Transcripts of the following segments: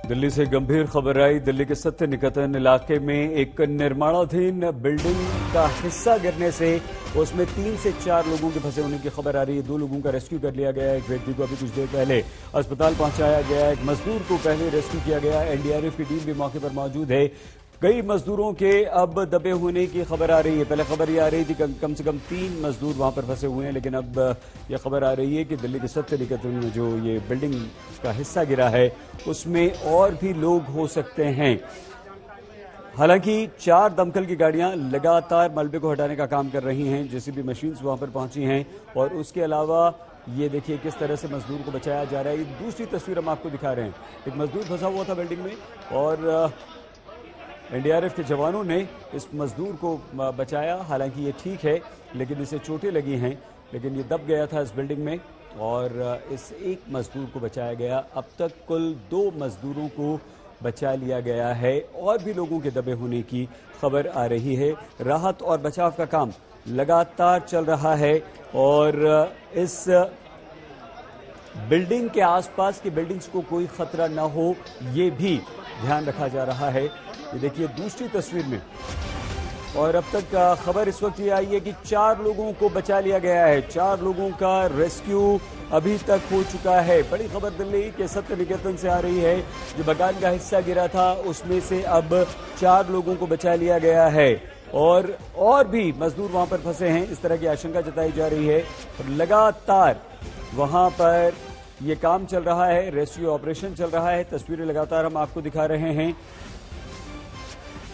दिल्ली से गंभीर खबर आई। दिल्ली के सत्य निकेतन इलाके में एक निर्माणाधीन बिल्डिंग का हिस्सा गिरने से उसमें 3 से 4 लोगों के फंसे होने की खबर आ रही है। 2 लोगों का रेस्क्यू कर लिया गया है। एक व्यक्ति को अभी कुछ देर पहले अस्पताल पहुंचाया गया। एक मजदूर को पहले रेस्क्यू किया गया। एनडीआरएफ की टीम भी मौके पर मौजूद है। कई मजदूरों के अब दबे होने की खबर आ रही है। पहले खबर ये आ रही थी कम से कम 3 मजदूर वहां पर फंसे हुए हैं, लेकिन अब यह खबर आ रही है कि दिल्ली के सत्य निकेतन में जो ये बिल्डिंग का हिस्सा गिरा है उसमें और भी लोग हो सकते हैं। हालांकि 4 दमकल की गाड़ियां लगातार मलबे को हटाने का काम कर रही हैं। जेसीबी मशीन्स वहां पर पहुंची हैं और उसके अलावा ये देखिए किस तरह से मजदूर को बचाया जा रहा है। ये दूसरी तस्वीर हम आपको दिखा रहे हैं। एक मजदूर फंसा हुआ था बिल्डिंग में और एनडीआरएफ के जवानों ने इस मजदूर को बचाया। हालांकि ये ठीक है, लेकिन इसे चोटें लगी हैं। लेकिन ये दब गया था इस बिल्डिंग में और इस एक मजदूर को बचाया गया। अब तक कुल 2 मजदूरों को बचा लिया गया है और भी लोगों के दबे होने की खबर आ रही है। राहत और बचाव का काम लगातार चल रहा है और इस बिल्डिंग के आसपास की बिल्डिंग्स को कोई खतरा न हो ये भी ध्यान रखा जा रहा है। ये देखिए दूसरी तस्वीर में। और अब तक खबर इस वक्त ये आई है कि 4 लोगों को बचा लिया गया है। 4 लोगों का रेस्क्यू अभी तक हो चुका है। बड़ी खबर दिल्ली के सत्य निकेतन से आ रही है। जो मकान का हिस्सा गिरा था उसमें से अब 4 लोगों को बचा लिया गया है और भी मजदूर वहां पर फंसे हैं, इस तरह की आशंका जताई जा रही है। और लगातार वहां पर ये काम चल रहा है, रेस्क्यू ऑपरेशन चल रहा है। तस्वीरें लगातार हम आपको दिखा रहे हैं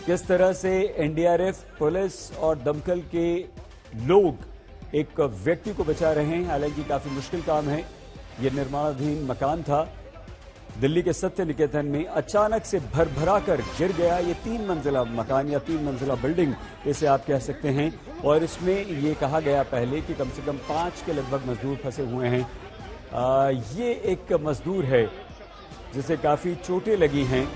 किस तरह से एनडीआरएफ, पुलिस और दमकल के लोग एक व्यक्ति को बचा रहे हैं। हालांकि काफी मुश्किल काम है। यह निर्माणाधीन मकान था दिल्ली के सत्य निकेतन में। अचानक से भरभरा कर गिर गया ये 3 मंजिला मकान या 3 मंजिला बिल्डिंग इसे आप कह सकते हैं। और इसमें ये कहा गया पहले कि कम से कम 5 के लगभग मजदूर फंसे हुए हैं। ये एक मजदूर है जिसे काफी चोटें लगी हैं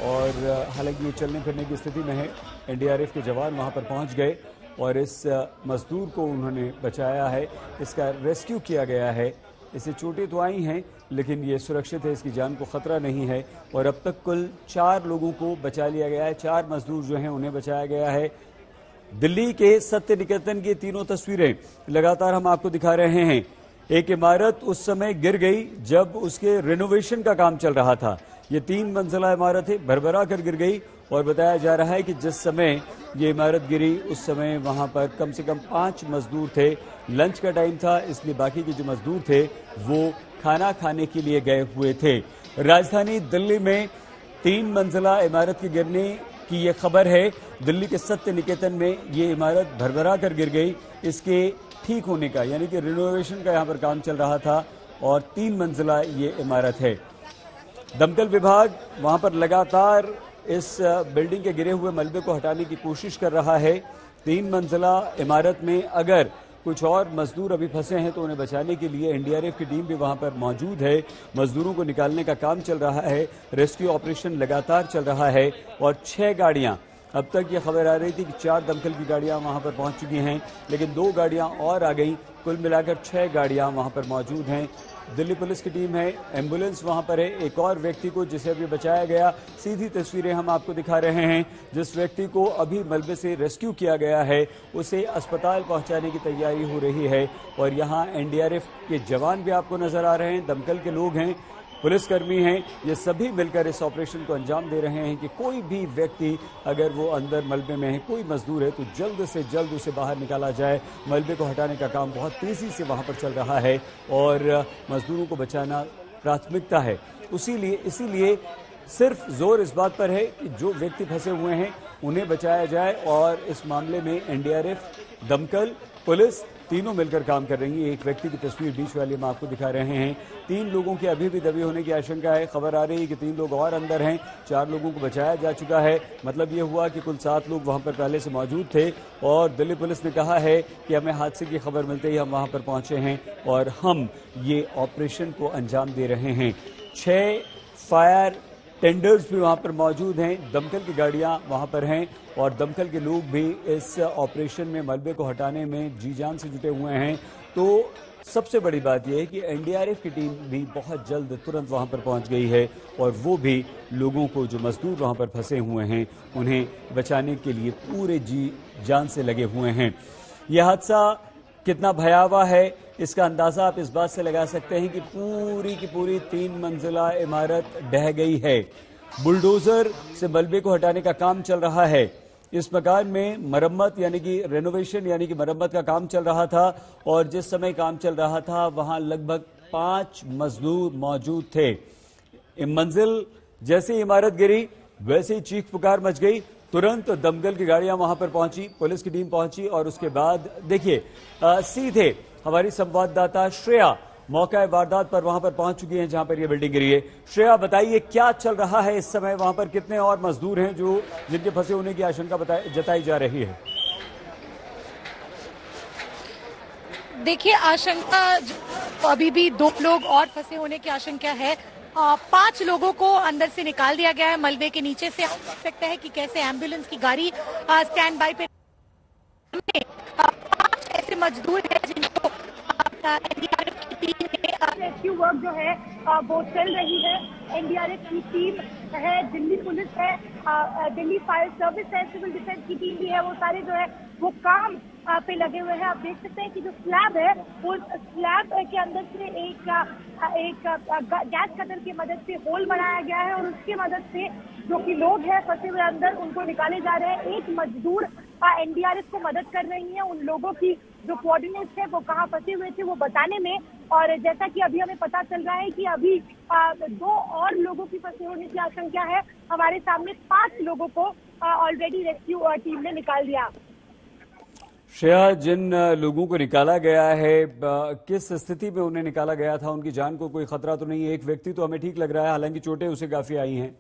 और हालांकि ये चलने फिरने की स्थिति में है। एनडीआरएफ के जवान वहां पर पहुंच गए और इस मजदूर को उन्होंने बचाया है। इसका रेस्क्यू किया गया है। इसे चोटें तो आई हैं लेकिन ये सुरक्षित है, इसकी जान को खतरा नहीं है। और अब तक कुल 4 लोगों को बचा लिया गया है। 4 मजदूर जो हैं उन्हें बचाया गया है। दिल्ली के सत्य निकेतन की तीनों तस्वीरें लगातार हम आपको दिखा रहे हैं। एक इमारत उस समय गिर गई जब उसके रिनोवेशन का काम चल रहा था। ये 3 मंजिला इमारत है, भरभरा कर गिर गई और बताया जा रहा है कि जिस समय ये इमारत गिरी उस समय वहां पर कम से कम 5 मजदूर थे। लंच का टाइम था, इसलिए बाकी के जो मजदूर थे वो खाना खाने के लिए गए हुए थे। राजधानी दिल्ली में 3 मंजिला इमारत के गिरने की ये खबर है। दिल्ली के सत्य निकेतन में ये इमारत भरभरा कर गिर गई। इसके ठीक होने का यानी कि रिनोवेशन का यहाँ पर काम चल रहा था और 3 मंजिला ये इमारत है। दमकल विभाग वहां पर लगातार इस बिल्डिंग के गिरे हुए मलबे को हटाने की कोशिश कर रहा है। 3 मंजिला इमारत में अगर कुछ और मजदूर अभी फंसे हैं तो उन्हें बचाने के लिए एनडीआरएफ की टीम भी वहां पर मौजूद है। मजदूरों को निकालने का काम चल रहा है। रेस्क्यू ऑपरेशन लगातार चल रहा है और 6 गाड़ियां, अब तक ये खबर आ रही थी कि 4 दमकल की गाड़ियां वहां पर पहुंच चुकी हैं, लेकिन 2 गाड़ियां और आ गई। कुल मिलाकर 6 गाड़ियां वहां पर मौजूद हैं। दिल्ली पुलिस की टीम है, एम्बुलेंस वहां पर है। एक और व्यक्ति को जिसे अभी बचाया गया, सीधी तस्वीरें हम आपको दिखा रहे हैं। जिस व्यक्ति को अभी मलबे से रेस्क्यू किया गया है उसे अस्पताल पहुंचाने की तैयारी हो रही है। और यहां एनडीआरएफ के जवान भी आपको नजर आ रहे हैं, दमकल के लोग हैं, पुलिसकर्मी हैं। ये सभी मिलकर इस ऑपरेशन को अंजाम दे रहे हैं कि कोई भी व्यक्ति अगर वो अंदर मलबे में है, कोई मजदूर है तो जल्द से जल्द उसे बाहर निकाला जाए। मलबे को हटाने का काम बहुत तेजी से वहां पर चल रहा है और मजदूरों को बचाना प्राथमिकता है। इसीलिए सिर्फ जोर इस बात पर है कि जो व्यक्ति फंसे हुए हैं उन्हें बचाया जाए और इस मामले में एनडीआरएफ, दमकल, पुलिस तीनों मिलकर काम कर रही है। एक व्यक्ति की तस्वीर बीच वाली हम आपको दिखा रहे हैं। 3 लोगों के अभी भी दबे होने की आशंका है। खबर आ रही है कि 3 लोग और अंदर हैं। 4 लोगों को बचाया जा चुका है। मतलब ये हुआ कि कुल 7 लोग वहां पर पहले से मौजूद थे और दिल्ली पुलिस ने कहा है कि हमें हादसे की खबर मिलते ही हम वहां पर पहुंचे हैं और हम ये ऑपरेशन को अंजाम दे रहे हैं। 6 फायर टेंडर्स भी वहां पर मौजूद हैं, दमकल की गाड़ियां वहां पर हैं और दमकल के लोग भी इस ऑपरेशन में मलबे को हटाने में जी जान से जुटे हुए हैं। तो सबसे बड़ी बात यह है कि एनडीआरएफ की टीम भी बहुत जल्द तुरंत वहां पर पहुंच गई है और वो भी लोगों को, जो मजदूर वहां पर फंसे हुए हैं, उन्हें बचाने के लिए पूरे जी जान से लगे हुए हैं। यह हादसा कितना भयावह है इसका अंदाजा आप इस बात से लगा सकते हैं कि पूरी की पूरी 3 मंजिला इमारत ढह गई है। बुलडोजर से मलबे को हटाने का काम चल रहा है। इस मकान में मरम्मत यानी कि रेनोवेशन यानी कि मरम्मत का काम चल रहा था और जिस समय काम चल रहा था वहां लगभग 5 मजदूर मौजूद थे। मंजिल जैसे ही इमारत गिरी वैसे ही चीख पुकार मच गई। तुरंत दमकल की गाड़ियां वहां पर पहुंची, पुलिस की टीम पहुंची और उसके बाद देखिए सीधे हमारी संवाददाता श्रेया मौका वारदात पर वहां पर पहुंच चुकी हैं जहां पर यह बिल्डिंग गिरी है। श्रेया, बताइए क्या चल रहा है इस समय वहां पर, कितने और मजदूर हैं जो जिनके फंसे होने की आशंका जताई जा रही है? देखिए, आशंका अभी भी 2 लोग और फंसे होने की आशंका है। 5 लोगों को अंदर से निकाल दिया गया है मलबे के नीचे से। आप देख सकते हैं कि कैसे एम्बुलेंस की गाड़ी स्टैंड बाई पे 5 ऐसे मजदूर हैं जिनको एनडीआरएफ की टीम ने रेस्क्यू वर्क जो है वो चल रही है। एनडीआरएफ की टीम है, दिल्ली पुलिस है, दिल्ली फायर सर्विस है, सिविल डिफेंस की टीम भी है। वो सारे जो है वो काम पे लगे हुए हैं। आप देख सकते हैं कि जो स्लैब है वो स्लैब के अंदर से एक गैस कटर की मदद से होल बनाया गया है और उसकी मदद से जो कि लोग हैं फंसे हुए अंदर उनको निकाले जा रहे हैं। एक मजदूर एनडीआरएफ को मदद कर रही है उन लोगों की जो कोऑर्डिनेट्स है वो कहाँ फंसे हुए थे वो बताने में। और जैसा कि अभी हमें पता चल रहा है कि अभी 2 और लोगों की फंसे होने की आशंका है। हमारे सामने 5 लोगों को ऑलरेडी रेस्क्यू टीम ने निकाल दिया। श्रेया, जिन लोगों को निकाला गया है किस स्थिति में उन्हें निकाला गया था? उनकी जान को कोई खतरा तो नहीं है? एक व्यक्ति तो हमें ठीक लग रहा है, हालांकि चोटें उसे काफी आई हैं।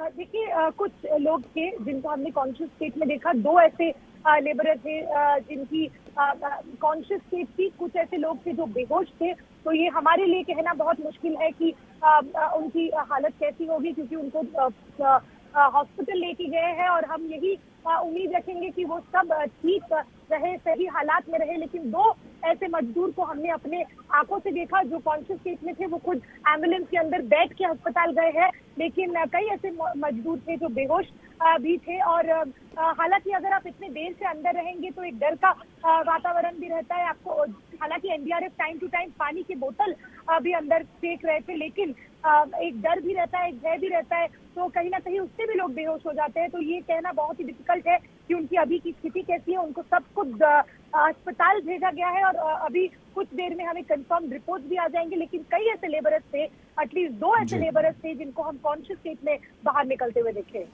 देखिए, कुछ लोग थे जिनको हमने कॉन्शियस स्टेट में देखा। 2 ऐसे लेबर थे जिनकी कॉन्शियस स्टेट थी। कुछ ऐसे लोग थे जो बेहोश थे। तो ये हमारे लिए कहना बहुत मुश्किल है कि उनकी हालत कैसी होगी, क्योंकि उनको हॉस्पिटल लेके गए हैं और हम यही उम्मीद रखेंगे कि वो सब ठीक रहे, सही हालात में रहे। लेकिन 2 ऐसे मजदूर को हमने अपने आंखों से देखा जो कॉन्शियस स्टेट में थे। वो खुद एम्बुलेंस के अंदर बैठ के अस्पताल गए हैं, लेकिन कई ऐसे मजदूर थे जो बेहोश भी थे। और हालांकि अगर आप इतने देर से अंदर रहेंगे तो एक डर का वातावरण भी रहता है आपको। हालांकि एनडीआरएफ टाइम टू टाइम पानी की बोतल भी अंदर फेंक रहे थे, लेकिन एक डर भी रहता है, एक भय भी रहता है। तो कहीं ना कहीं उससे भी लोग बेहोश हो जाते हैं। तो ये कहना बहुत ही डिफिकल्ट है कि उनकी अभी की स्थिति कैसी है। उनको सब कुछ अस्पताल भेजा गया है और अभी कुछ देर में हमें कंफर्म रिपोर्ट भी आ जाएंगे। लेकिन कई ऐसे लेबरर्स थे, एटलीस्ट 2 ऐसे लेबरर्स थे जिनको हम कॉन्शियस स्टेट में बाहर निकलते हुए देखे।